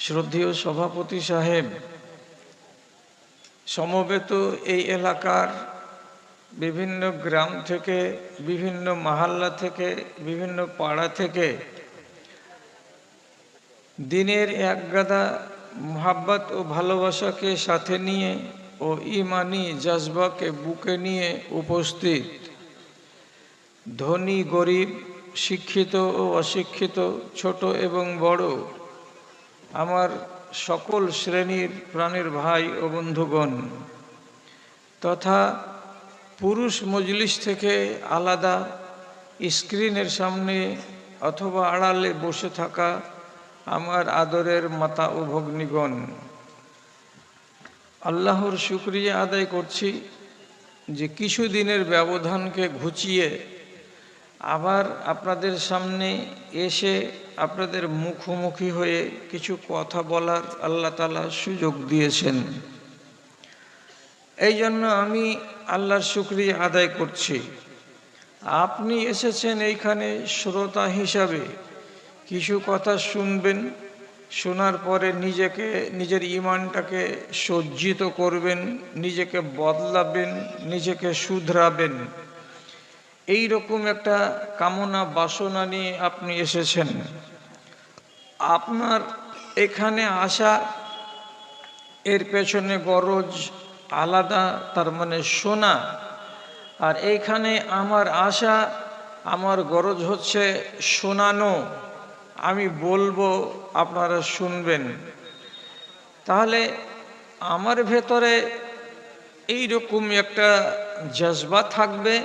শ্রদ্ধেয় সভাপতি সাহেব, সমবেত এই এলাকার বিভিন্ন গ্রাম থেকে, বিভিন্ন মহল্লা থেকে, বিভিন্ন পাড়া থেকে দিনের একগাদা মোহাব্বত ও ভালোবাসাকে সাথে নিয়ে ও ইমানি জজবাকে বুকে নিয়ে উপস্থিত ধনী গরিব, শিক্ষিত ও অশিক্ষিত, ছোট এবং বড়, আমার সকল শ্রেণীর প্রাণের ভাই ও বন্ধুগণ, তথা পুরুষ মজলিস থেকে আলাদা স্ক্রিনের সামনে অথবা আড়ালে বসে থাকা আমার আদরের মাতা ও ভগ্নীগণ, আল্লাহর শুকরিয়া আদায় করছি যে কিছুদিনের ব্যবধানকে ঘুচিয়ে আবার আপনাদের সামনে এসে আপনাদের মুখোমুখি হয়ে কিছু কথা বলার আল্লাহ তাআলা সুযোগ দিয়েছেন। এই জন্য আমি আল্লাহর শুকরিয়া আদায় করছি। আপনি এসেছেন এইখানে শ্রোতা হিসাবে, কিছু কথা শুনবেন, শোনার পরে নিজের ঈমানটাকে সজ্জিত করবেন, নিজেকে বদলাবেন, নিজেকে শুধরাবেন, এই রকম একটা কামনা বাসনা নিয়ে আপনি এসেছেন। আপনার এখানে আসা এর পেছনে গরজ আলাদা, তার মানে শোনা। আর এইখানে আমার আসা, আমার গরজ হচ্ছে শোনানো। আমি বলবো, আপনারা শুনবেন। তাহলে আমার ভেতরে এই রকম একটা জজবা থাকবে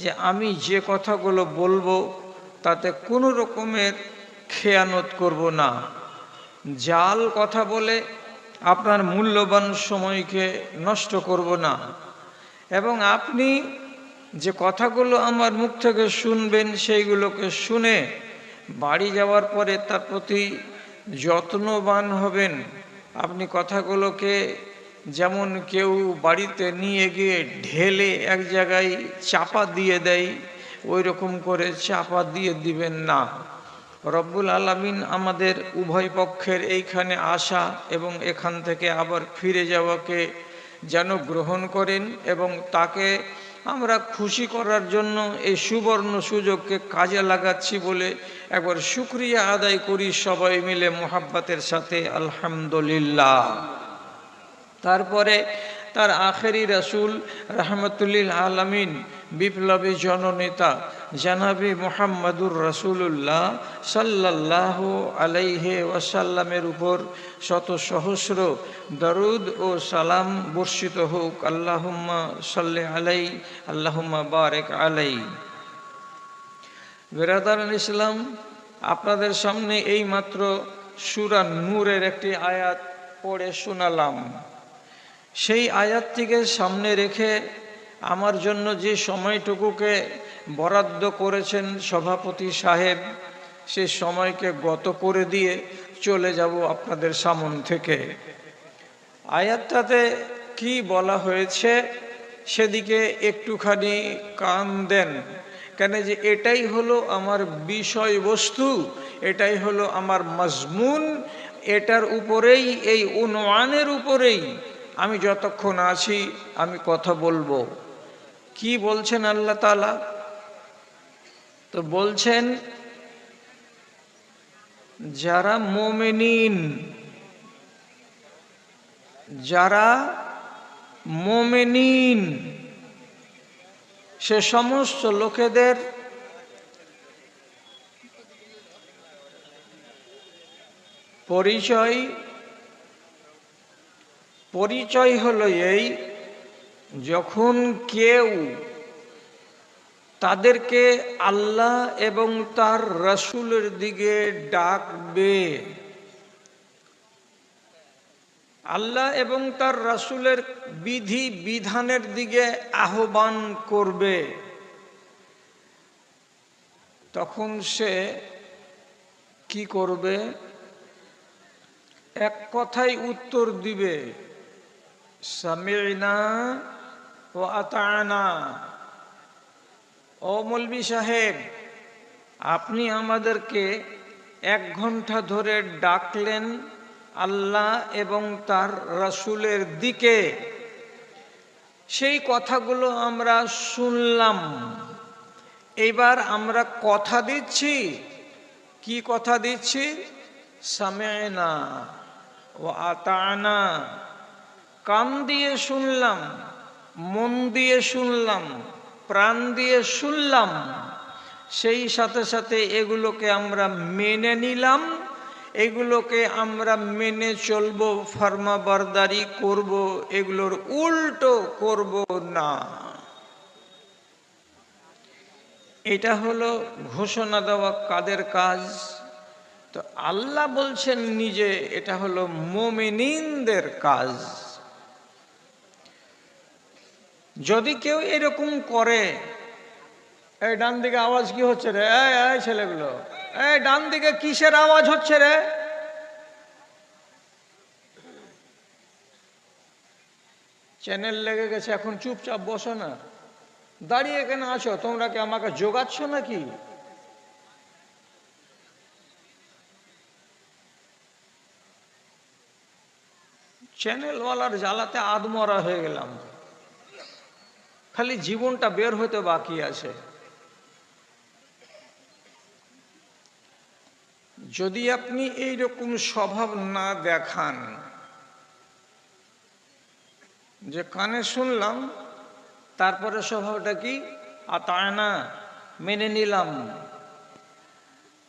যে আমি যে কথাগুলো বলবো তাতে কোনো রকমের খেয়ানত করব না, জাল কথা বলে আপনার মূল্যবান সময়কে নষ্ট করব না। এবং আপনি যে কথাগুলো আমার মুখ থেকে শুনবেন সেইগুলোকে শুনে বাড়ি যাওয়ার পরে তার প্রতি যত্নবান হবেন। আপনি কথাগুলোকে যেমন কেউ বাড়িতে নিয়ে গিয়ে ঢেলে এক জায়গায় চাপা দিয়ে দেয়, ওই রকম করে চাপা দিয়ে দিবেন না। রব্বুল আলামিন আমাদের উভয় পক্ষের এইখানে আসা এবং এখান থেকে আবার ফিরে যাওয়াকে যেন গ্রহণ করেন, এবং তাকে আমরা খুশি করার জন্য এই সুবর্ণ সুযোগকে কাজে লাগাচ্ছি বলে একবার শুকরিয়া আদায় করি সবাই মিলে মোহাব্বতের সাথে, আলহামদুলিল্লাহ। তারপরে তার আখেরি রাসূল রাহমাতুল্লিল আলামিন, বিপ্লবী জননেতা জানাবি মুহাম্মাদুর রাসূলুল্লাহ সাল্লাল্লাহু আলাইহি ওয়াসাল্লামের উপর শত সহস্র দরুদ ও সালাম বর্ষিত হোক। আল্লাহুম্মা সাল্লি আলাইহি, আল্লাহুম্মা বারিক আলাইহি। বিরাদারান ইসলাম, আপনাদের সামনে এই মাত্র সূরা নূরের একটি আয়াত পড়ে শোনালাম। সেই আয়াতটিকে সামনে রেখে আমার জন্য যে সময়টুকুকে বরাদ্দ করেছেন সভাপতি সাহেব, সে সময়কে গত করে দিয়ে চলে যাব আপনাদের সামন থেকে। আয়াতটাতে কি বলা হয়েছে সেদিকে একটুখানি কান দেন, কেন যে এটাই হলো আমার বিষয়বস্তু, এটাই হলো আমার মজমুন। এটার উপরেই, এই উনওয়ানের উপরেই আমি যতক্ষণ আছি আমি কথা বলবো। কি বলছেন আল্লাহ তাআলা? তো বলছেন, যারা মুমিনিন, যারা মুমিনিন, সে সমস্ত লোকেদের পরিচয় হলো এই, যখন কেউ তাদেরকে আল্লাহ এবং তার রাসূলের দিকে ডাকবে, আল্লাহ এবং তার রাসূলের বিধি বিধানের দিকে আহ্বান করবে, তখন সে কি করবে? এক কথাই উত্তর দিবে, সামি'না ওয়া আতা'না। ও মৌলভী সাহেব, আপনি আমাদেরকে 1 ঘন্টা ধরে ডাকলেন, আল্লাহ এবং তার রাসূলের দিকে। সেই কথাগুলো আমরা শুনলাম। এবার আমরা কথা দিচ্ছি। কি কথা দিচ্ছি? সামি'না ওয়া আতা'না। কান দিয়ে শুনলাম, মন দিয়ে শুনলাম, প্রাণ দিয়ে শুনলাম, সেই সাথে সাথে এগুলোকে আমরা মেনে নিলাম, এগুলোকে আমরা মেনে চলবো, ফরমাবরদারি করব, এগুলোর উল্টো করব না। এটা হলো ঘোষণা দেওয়া কাদের কাজ? তো আল্লাহ বলছেন নিজে, এটা হলো মুমিনিনদের কাজ। যদি কেউ এরকম করে, এই ডান দিকে আওয়াজ কি হচ্ছে রে? এই ছেলেগুলো, এই ডান দিকে কিসের আওয়াজ হচ্ছে রে? চ্যানেল লেগে গেছে, এখন চুপচাপ বসো না, দাঁড়িয়ে কেন আছো? তোমরা কি আমাকে জোগাচ্ছ নাকি? চ্যানেলওয়ালার জ্বালাতে আদমরা হয়ে গেলাম, খালি জীবনটা বের হতে বাকি আছে। যদি আপনি এইরকম স্বভাব না দেখান যে কানে শুনলাম, তারপরে স্বভাবটা কি? আতানা, মেনে নিলাম।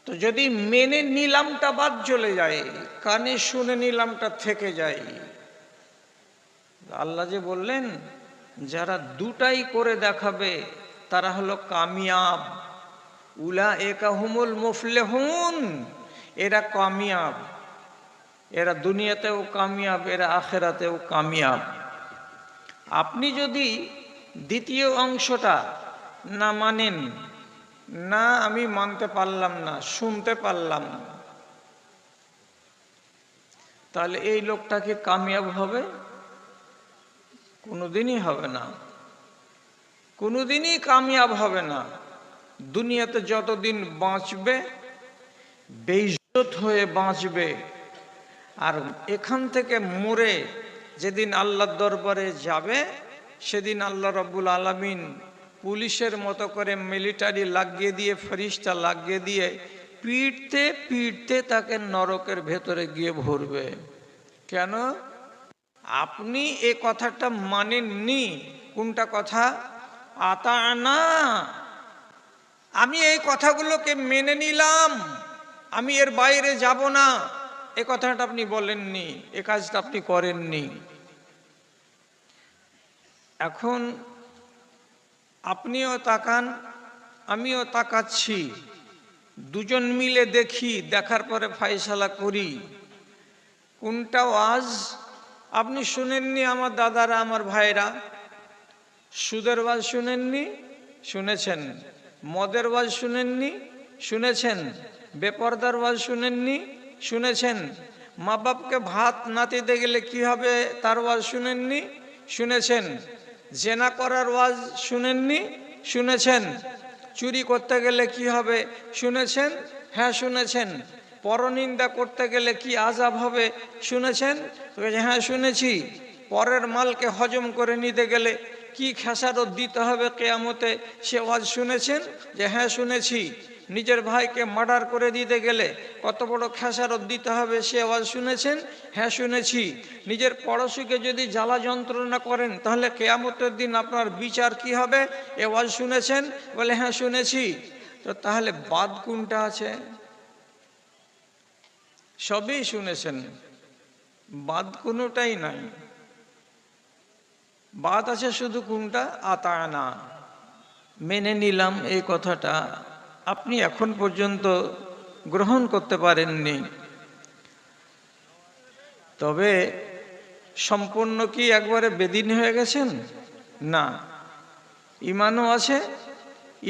তো যদি মেনে নিলামটা বাদ চলে যায়, কানে শুনে নিলামটা থেকে যায়, আল্লাহ যে বললেন যারা দুটাই করে দেখাবে তারা হলো কামিয়াব। উলাইকা হুমুল মুফলিহুন, এরা কামিয়াব, এরা দুনিয়াতেও কামিয়াব, এরা আখিরাতেও কামিয়াব। আপনি যদি দ্বিতীয় অংশটা না মানেন, না আমি মানতে পারলাম না, শুনতে পারলাম, তাহলে এই লোকটা কি কামিয়াব হবে? কোনোদিনই হবে না, কোনোদিনই কামিয়াব হবে না। দুনিয়াতে যতদিন বাঁচবে বেইজ্জত হয়ে বাঁচবে, আর এখান থেকে মরে যেদিন আল্লাহর দরবারে যাবে, সেদিন আল্লাহ রাব্বুল আলামিন পুলিশের মতো করে মিলিটারি লাগিয়ে দিয়ে, ফেরেশতা লাগিয়ে দিয়ে পিটতে পিটতে তাকে নরকের ভেতরে গিয়ে ভরবে। কেন? আপনি এ কথাটা মানেননি। কোনটা কথা? আতানা, আমি এই কথাগুলোকে মেনে নিলাম, আমি এর বাইরে যাব না, এ কথাটা আপনি বলেননি, এ কাজটা আপনি করেননি। এখন আপনিও তাকান, আমিও তাকাচ্ছি, দুজন মিলে দেখি, দেখার পরে ফয়সালা করি কোনটা ওয়াজ। আপনি শুনেননি আমার দাদারা, আমার ভাইরা? সুদের ওয়াজ শুনেননি? শুনেছেন। মদের ওয়াজ শুনেননি? শুনেছেন। বেপরদার ওয়াজ শুনেননি? শুনেছেন। মা বাপকে ভাত না দিতে গেলে কি হবে তার ওয়াজ শুনেননি? শুনেছেন। জেনা করার ওয়াজ শুনেননি? শুনেছেন। চুরি করতে গেলে কি হবে শুনেছেন? হ্যাঁ শুনেছেন। পরনিন্দা করতে গেলে কি আযাব হবে শুনেছেন? হ্যাঁ শুনেছি। পরের মালকে হজম করে নিতে গেলে কি খেসারত দিতে হবে কিয়ামতে, সে ওয়াজ শুনেছেন? যে হ্যাঁ শুনেছি। নিজের ভাইকে মার্ডার করে দিতে গেলে কত বড় খেসারত দিতে হবে, সে ওয়াজ শুনেছেন? হ্যাঁ শুনেছি। নিজের পড়োশিকে যদি জ্বালা যন্ত্রণা করেন তাহলে কিয়ামতের দিন আপনার বিচার কি হবে, এ ওয়াজ শুনেছেন? বলে হ্যাঁ শুনেছি। তো তাহলে বাদ কোনটা আছে? সবই শুনেছেন, বাদ কোনোটাই নাই। বাদ আছে শুধু কোনটা? আতানা, মেনে নিলাম, এই কথাটা আপনি এখন পর্যন্ত গ্রহণ করতে পারেননি। তবে সম্পূর্ণ কি একবারে বেদিন হয়ে গেছেন? না, ইমানও আছে,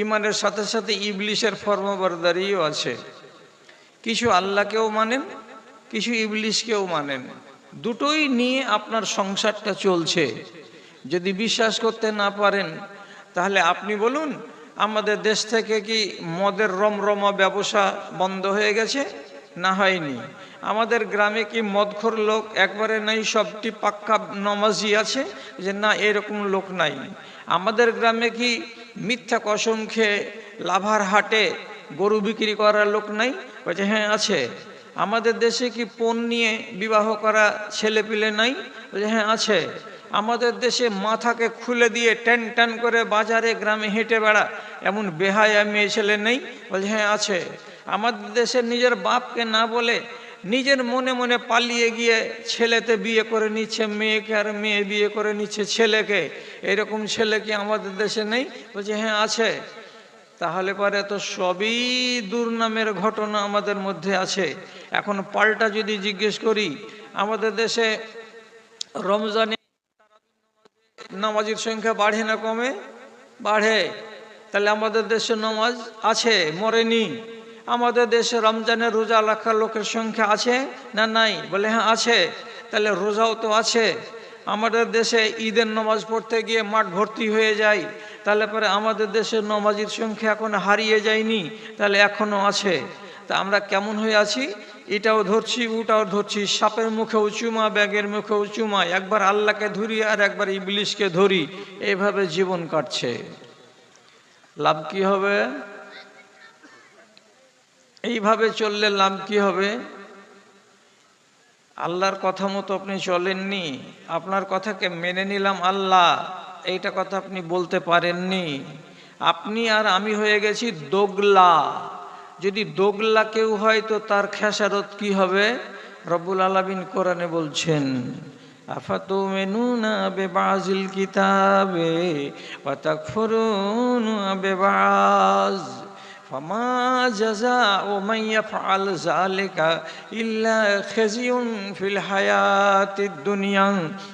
ইমানের সাথে সাথে ইবলিশের ফরমাবরদারিও আছে। কিছু আল্লাহকেও মানেন, কিছু ইবলিশকেও মানেন, দুটোই নিয়ে আপনার সংসারটা চলছে। যদি বিশ্বাস করতে না পারেন তাহলে আপনি বলুন, আমাদের দেশ থেকে কি মদের রমরমা ব্যবসা বন্ধ হয়ে গেছে? না হয়নি? আমাদের গ্রামে কি মদখোর লোক একবারে নাই, সবটি পাক্কা নমাজি আছে? যে না, এরকম লোক নাই। আমাদের গ্রামে কি মিথ্যা কসম খেয়ে লাভার হাটে গরু বিক্রি করার লোক নাই? বলছে হ্যাঁ আছে। আমাদের দেশে কি পণ নিয়ে বিবাহ করা ছেলে পিলে নাই? বলছে হ্যাঁ আছে। আমাদের দেশে মাথাকে খুলে দিয়ে টান টান করে বাজারে গ্রামে হেঁটে বেড়া এমন বেহায়া মেয়ে ছেলে নেই? বলছে হ্যাঁ আছে। আমাদের দেশে নিজের বাপকে না বলে নিজের মনে মনে পালিয়ে গিয়ে ছেলেতে বিয়ে করে নিচ্ছে মেয়েকে, আর মেয়ে বিয়ে করে নিচ্ছে ছেলেকে। এরকম ছেলে কি আমাদের দেশে নেই? বলছে হ্যাঁ আছে। তাহলে পরে তো সবই দুর্নামের ঘটনা আমাদের মধ্যে আছে। এখন পাল্টা যদি জিজ্ঞেস করি, আমাদের দেশে রমজানে নামাজের সংখ্যা বাড়ে না কমে? বাড়ে। তাহলে আমাদের দেশে নামাজ আছে, মরেনি। আমাদের দেশে রমজানের রোজা রাখার লোকের সংখ্যা আছে না নাই? বলে হ্যাঁ আছে। তাহলে রোজাও তো আছে। আমাদের দেশে ঈদের নামাজ পড়তে গিয়ে মাঠ ভর্তি হয়ে যায়। তাহলে পরে আমাদের দেশের নামাজির সংখ্যা এখন হারিয়ে যায়নি? তাহলে এখনও আছে। তা আমরা কেমন হয়ে আছি? এটাও ধরছি, ওটাও ধরছি, সাপের মুখেও চুমা, ব্যাগের মুখেও চুমা, একবার আল্লাহকে ধরি আর একবার ইবলিশকে ধরি, এইভাবে জীবন কাটছে। লাভ কি হবে? এইভাবে চললে লাভ কি হবে? আল্লাহর কথা মতো আপনি চলেননি, আপনার কথাকে মেনে নিলাম আল্লাহ, এইটা কথা আপনি বলতে পারেননি। আপনি আর আমি হয়ে গেছি দোগলা। যদি দোগলা কেউ হয় তো তার খেসারত কি হবে? রব্বুল আলামিন কোরআনে বলছেন, আফাতুমিনুনা বিবাযিল কিতাবে ওয়া তাকফুরুনা বিবায ফামা জাযাউ মান ইয়াফআল যালিকা ইল্লা খিজিয়ুন ফিল হায়াতিদ দুনিয়া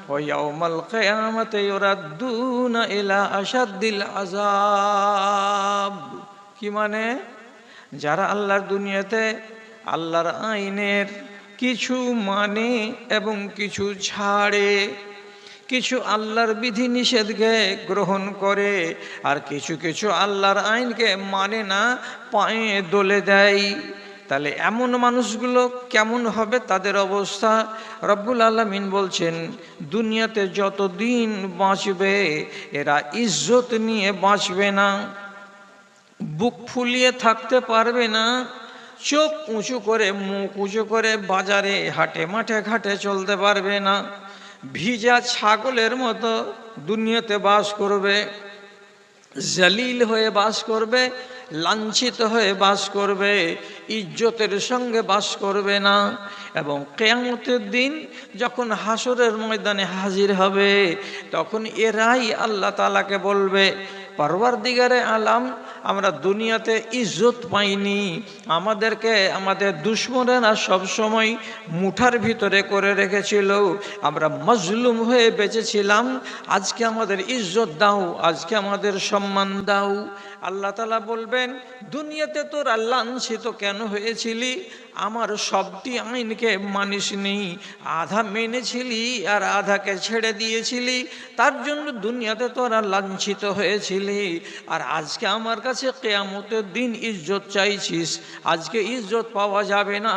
ওয়া ইয়াউমাল কিয়ামাতি ইউরাদ্দুনা ইলা আশাদ্দিল আযাব। কি মানে? যারা আল্লাহর দুনিয়াতে আল্লাহর আইনের কিছু মানে এবং কিছু ছাড়ে, কিছু আল্লাহর বিধি নিষেধকে গ্রহণ করে, আর কিছু কিছু আল্লাহর আইনকে মানে না, পায়ে দলে দেয়, তাহলে এমন মানুষগুলো কেমন হবে তাদের অবস্থা? রব্বুল আলামিন বলছেন, দুনিয়াতে যতদিন বাঁচবে এরা ইজ্জত নিয়ে বাঁচবে না, বুক ফুলিয়ে থাকতে পারবে না, চোখ উঁচু করে মুখ উঁচু করে বাজারে হাটে মাঠে ঘাটে চলতে পারবে না, ভিজা ছাগলের মতো দুনিয়াতে বাস করবে, জলিল হয়ে বাস করবে, লাঞ্ছিত হয়ে বাস করবে, ইজ্জতের সঙ্গে বাস করবে না। এবং কিয়ামতের দিন যখন হাসরের ময়দানে হাজির হবে, তখন এরাই আল্লাহ তাআলাকে বলবে, পরওয়ারদিগারে আলাম, আমরা দুনিয়াতে ইজ্জত পাইনি, আমাদেরকে আমাদের দুশমনেরা সবসময় মুঠার ভিতরে করে রেখেছিল, আমরা মজলুম হয়ে বেঁচেছিলাম, আজকে আমাদের ইজ্জত দাও, আজকে আমাদের সম্মান দাও। আল্লাহ তাআলা বলবেন, দুনিয়াতে তোরা লাঞ্ছিত কেন হয়েছিলি? আমার সবটি আইনকে মানিসনি, আধা মেনেছিলি আর আধাকে ছেড়ে দিয়েছিলি, তার জন্য দুনিয়াতে তোরা লাঞ্ছিত হয়েছিলি। আর আজকে আমার কাছে কিয়ামতের দিন ইজ্জত চাইছিস, আজকে ইজ্জত পাওয়া যাবে না।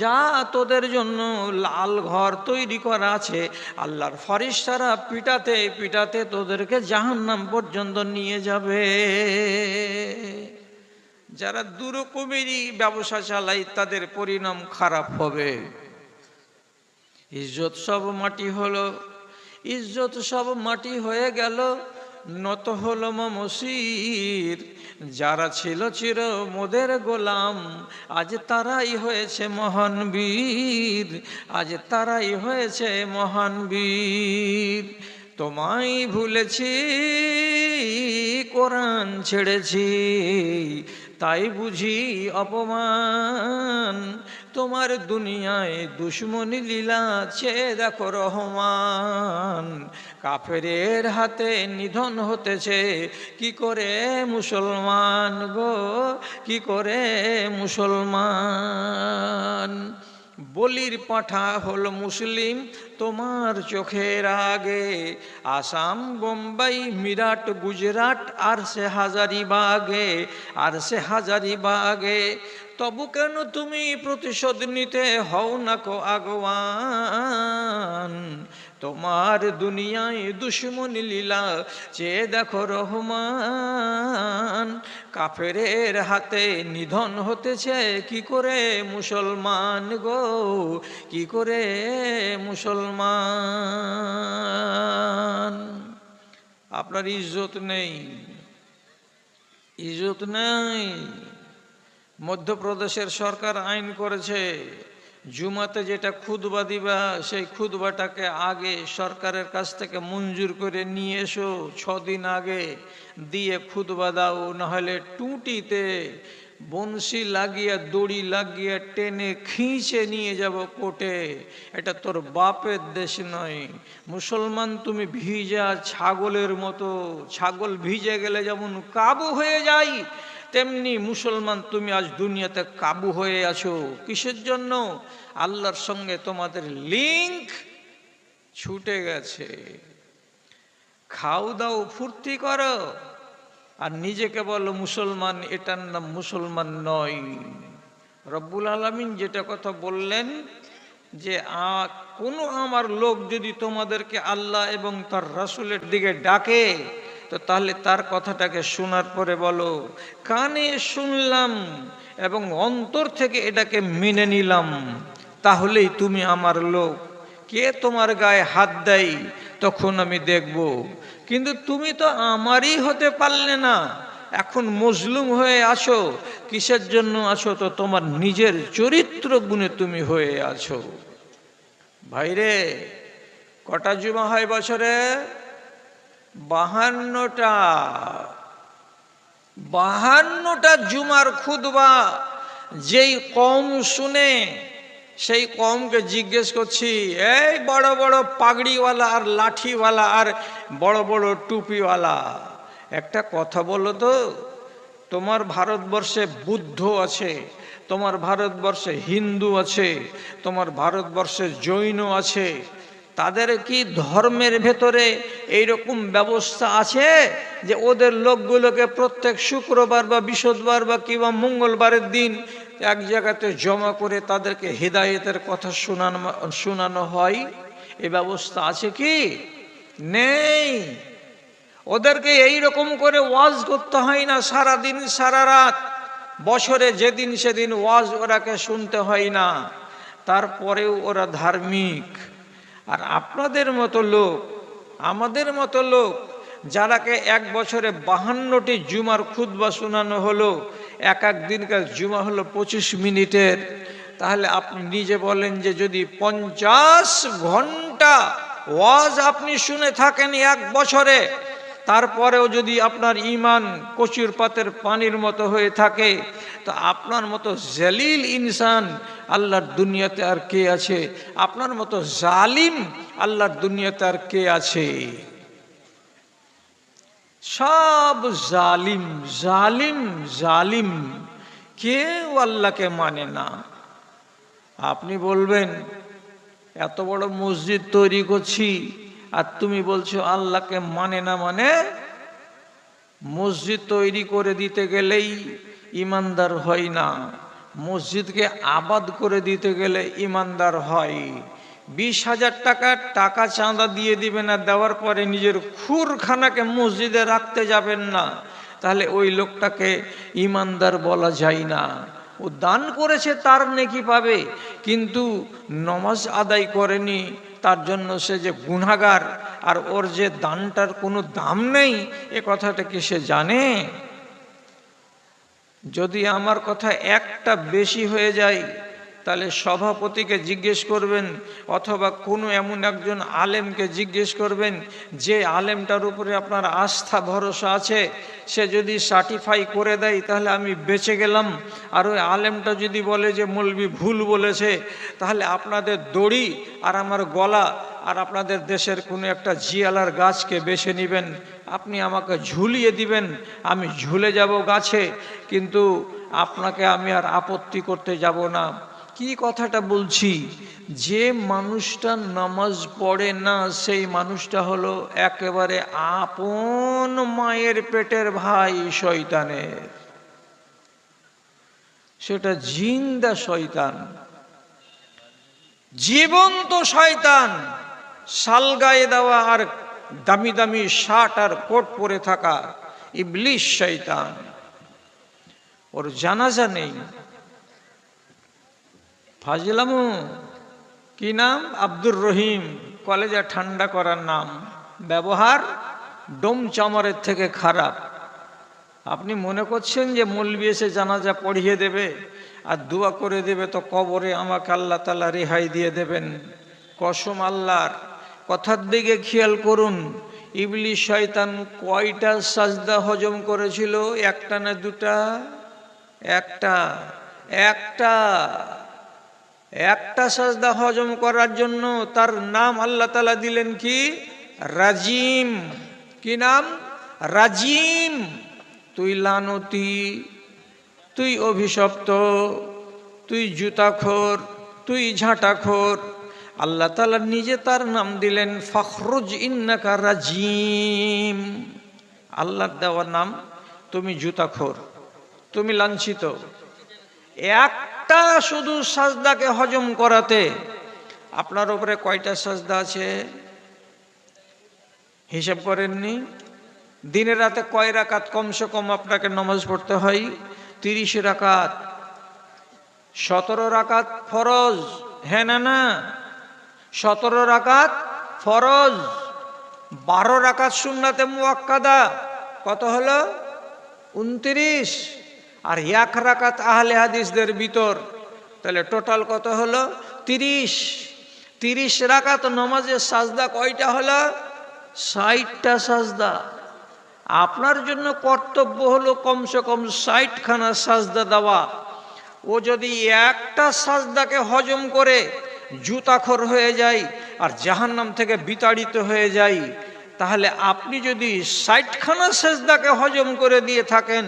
যা, তোদের জন্য লাল ঘর তৈরি করা আছে, আল্লাহর ফেরেশতারা পিটাতে পিটাতে তোদেরকে জাহান্নাম পর্যন্ত নিয়ে যাবে। যারা দুরকমেরই ব্যবসা চালায় তাদের পরিণাম খারাপ হবে। ইজ্জত সব মাটি হলো, ইজ্জত সব মাটি হয়ে গেল, নত হলো মমশির। যারা ছিল চির মোদের গোলাম, আজ তারাই হয়েছে মহান বীর, আজ তারাই হয়েছে মহান বীর। তোমায় ভুলেছি, কোরআন ছেড়েছি, তাই বুঝি অপমান। তোমার দুনিয়ায় দুশ্মনী লীলা চেয়ে দেখো রহমান। কাফেরের হাতে নিধন হতেছে কি করে মুসলমান গো, কি করে মুসলমান। বলির পাঁঠা হলো মুসলিম তোমার চোখের আগে, আসাম বোম্বাই মিরাট গুজরাট আর সে হাজারিবাগে, আর সে হাজারিবাগে। তবু কেন তুমি প্রতিশোধ নিতে হও না কো আগওয়ান? তোমার দুনিয়ায় দুশ্মনী লীলা চেয়ে দেখো রহমান। কাফেরের হাতে নিধন হতেছে কি করে মুসলমান গো, কি করে মুসলমান? আপনার ইজ্জত নেই, ইজ্জত নেই। মধ্যপ্রদেশের সরকার আইন করেছে, জুমাতে যেটা খুতবা দিবা সেই খুতবাটাকে আগে সরকারের কাছ থেকে মঞ্জুর করে নিয়ে এসো, 6 দিন আগে দিয়ে খুতবা দাও, নাহলে টুটিতে বংশী লাগিয়ে দড়ি লাগিয়ে টেনে খিঁচে নিয়ে যাব কোর্টে। এটা তোর বাপের দেশ নয়। মুসলমান তুমি ভিজা ছাগলের মতো, ছাগল ভিজে গেলে যেমন কাবু হয়ে যায়, তেমনি মুসলমান তুমি আজ দুনিয়াতে কাবু হয়ে আছো। কিসের জন্য? আল্লাহর সঙ্গে তোমাদের লিংক ছুটে গেছে। খাও দাও ফুর্তি করো আর নিজেকে বলো মুসলমান, এটার নাম মুসলমান নয়। রব্বুল আলামিন যেটা কথা বললেন যে কোনো আমার লোক যদি তোমাদেরকে আল্লাহ এবং তার রাসূলের দিকে ডাকে, তো তাহলে তার কথাটাকে শোনার পরে বলো কানে শুনলাম এবং অন্তর থেকে এটাকে মেনে নিলাম, তাহলেই তুমি আমার লোক। কে তোমার গায়ে হাত দেয় তখন আমি দেখব। কিন্তু তুমি তো আমারই হতে পারলে না, এখন মজলুম হয়ে আছো। কিসের জন্য আছো? তো তোমার নিজের চরিত্র গুণে তুমি হয়ে আছো। ভাইরে, কটা জুমা হয় বছরে? 52টা। 52টা জুমার খুতবা যেই কওম শুনে, সেই কওমকে জিজ্ঞেস করছি, এই বড় বড় পাগড়িওয়ালা আর লাঠিওয়ালা আর বড় বড় টুপিওয়ালা, একটা কথা বলো তো, তোমার ভারতবর্ষে বুদ্ধ আছে, তোমার ভারতবর্ষে হিন্দু আছে, তোমার ভারতবর্ষে জৈন আছে, তাদের কি ধর্মের ভেতরে এইরকম ব্যবস্থা আছে যে ওদের লোকগুলোকে প্রত্যেক শুক্রবার বা বৃহস্পতিবার বা কিংবা মঙ্গলবারের দিন এক জায়গাতে জমা করে তাদেরকে হিদায়েতের কথা শোনানো হয়? এই ব্যবস্থা আছে কি? নেই। ওদেরকে এই রকম করে ওয়াজ করতে হয় না সারা দিন সারা রাত, বছরে যেদিন সেদিন ওয়াজ ওরাকে শুনতে হয় না, তারপরেও ওরা ধার্মিক। আর আপনাদের মতো লোক, আমাদের মতো লোক, যারাকে এক বছরে 52টি জুমার খুতবা শোনানো হলো, এক এক দিনকার জুমা হলো 25 মিনিটের, তাহলে আপনি নিজে বলেন যে যদি 50 ঘন্টা ওয়াজ আপনি শুনে থাকেন এক বছরে, তারপরেও যদি আপনার ঈমান কচুর পাতের পানির মতো হয়ে থাকে, তো আপনার মতো জলিল ইনসান আল্লাহর দুনিয়াতে আর কে আছে? আপনার মতো জালিম আল্লাহর দুনিয়াতে আর কে আছে? সব জালিম জালিম জালিম, কেউ আল্লাহকে মানে না। আপনি বলবেন এত বড় মসজিদ তৈরি করছি আর তুমি বলছো আল্লাহকে মানে না। মানে মসজিদ তৈরি করে দিতে গেলেই ইমানদার হয় না, মসজিদকে আবাদ করে দিতে গেলে ইমানদার হয়। 20,000 টাকা চাঁদা দিয়ে দিবেন, আর দেওয়ার পরে নিজের খুরখানাকে মসজিদে রাখতে যাবেন না, তাহলে ওই লোকটাকে ইমানদার বলা যায় না। ও দান করেছে তার নেকি পাবে, কিন্তু নমাজ আদায় করেনি তার জন্য সে যে গুনাহগার, আর ওর যে দানটার কোনো দাম নেই, এ কথাটা কি সে জানে? যদি আমার কথা একটা বেশি হয়ে যায়, তাহলে সভাপতিকে জিজ্ঞেস করবেন, অথবা কোনো এমন একজন আলেমকে জিজ্ঞেস করবেন যে আলেমটার উপরে আপনার আস্থা ভরসা আছে, সে যদি সার্টিফাই করে দেয় তাহলে আমি বেঁচে গেলাম। আর ওই আলেমটা যদি বলে যে মৌলবি ভুল বলেছে, তাহলে আপনাদের দড়ি আর আমার গলা আর আপনাদের দেশের কোনো একটা জিয়ালার গাছকে বেছে নেবেন, আপনি আমাকে ঝুলিয়ে দিবেন, আমি ঝুলে যাব গাছে, কিন্তু আপনাকে আমি আর আপত্তি করতে যাব না। কি কথাটা বলছি? যে মানুষটা নামাজ পড়ে না, সেই মানুষটা হলো একেবারে আপন মায়ের পেটের ভাই শয়তানের। সেটা জিন্দা শয়তান, জীবন্ত শয়তান, শালগায়ে দেওয়া আর দামি দামি শার্ট আর কোট পরে থাকা ইবলিশ শয়তান। ওর জানাজা নেই। ফাজলামু কি নাম? আব্দুর রহিম, কলেজে ঠান্ডা করার নাম। ব্যবহার ডোম চামরের থেকে খারাপ। আপনি মনে করছেন যে মৌলবি এসে জানাজা পড়িয়ে দেবে আর দোয়া করে দেবে, তো কবরে আমাকে আল্লাহ তাআলা রেহাই দিয়ে দেবেন। কসম আল্লাহর, কথার দিকে খেয়াল করুন। ইবলিশ শয়তান কয়টা সাজদা হজম করেছিল? একটা না দুটা? একটা। একটা একটা সাজদা হজম করার জন্য তার নাম আল্লাহ তাআলা দিলেন কি? রাজিম। কি নাম? রাজিম। তুই লানতি, তুই অভিশপ্ত, তুই জুতাখোর, তুই ঝাঁটাখোর। আল্লাহ তাআলা নিজে তার নাম দিলেন ফখরুজ ইন্নাকা রাজিম। আল্লাহর দেওয়া নাম। তুমি জুতাখোর, তুমি লাঞ্ছিত। একটা শুধু সাজদাকে হজম করাতে আপনার উপরে কয়টা সাজদা আছে হিসাব করেননি? দিনে রাতে কয় রাকাত কমসে কম আপনাকে নামাজ পড়তে হয়? 30 রাকাত। 17 রাকাত ফরজ। হ্যাঁ না না? 17 রাকাত ফরজ, 12 রাকাত সুন্নাতে মুআক্কাদা। কত হলো? 29। আর 1 রাকাত আহলে হাদিসদের ভিতর, তাহলে টোটাল কত হলো? 30। 30 রাকাত নামাজের সাজদা কয়টা হলো? 60টা সাজদা। আপনার জন্য কর্তব্য হলো কমসে কম 60খানা সাজদা দেওয়া। ও যদি একটা সাজদাকে হজম করে জুতাখোর হয়ে যায় আর জাহান্নাম থেকে বিতাড়িত হয়ে যায়, তাহলে আপনি যদি 60খানা সাজদাকে হজম করে দিয়ে থাকেন,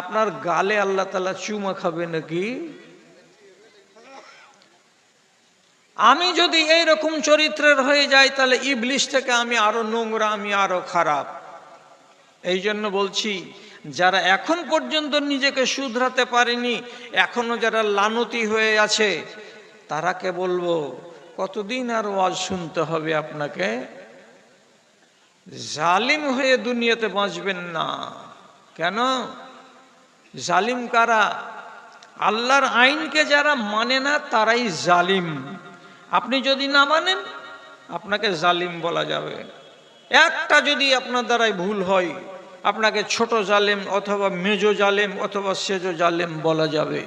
আপনার গালে আল্লাহ তাআলা চুমা খাবে নাকি? আমি যদি এইরকম চরিত্রের হয়ে যাই, তাহলে ইবলিশ থেকে আমি আরো নোংরা, আমি আরো খারাপ। এই জন্য বলছি, যারা এখন পর্যন্ত নিজেকে শুধরাতে পারেনি, এখনো যারা লানতি হয়ে আছে, তারাকে বলবো কতদিন আর ওয়াজ শুনতে হবে আপনাকে? জালিম হয়ে দুনিয়াতে বাঁচবেন না। কেন? জালিম কারা? আল্লাহর আইনকে যারা মানে না তারাই জালিম। আপনি যদি না মানেন, আপনাকে জালিম বলা যাবে। একটা যদি আপনার দ্বারাই ভুল হয়, আপনাকে ছোট জালেম অথবা মেজো জালেম অথবা সেজো জালেম বলা যাবে।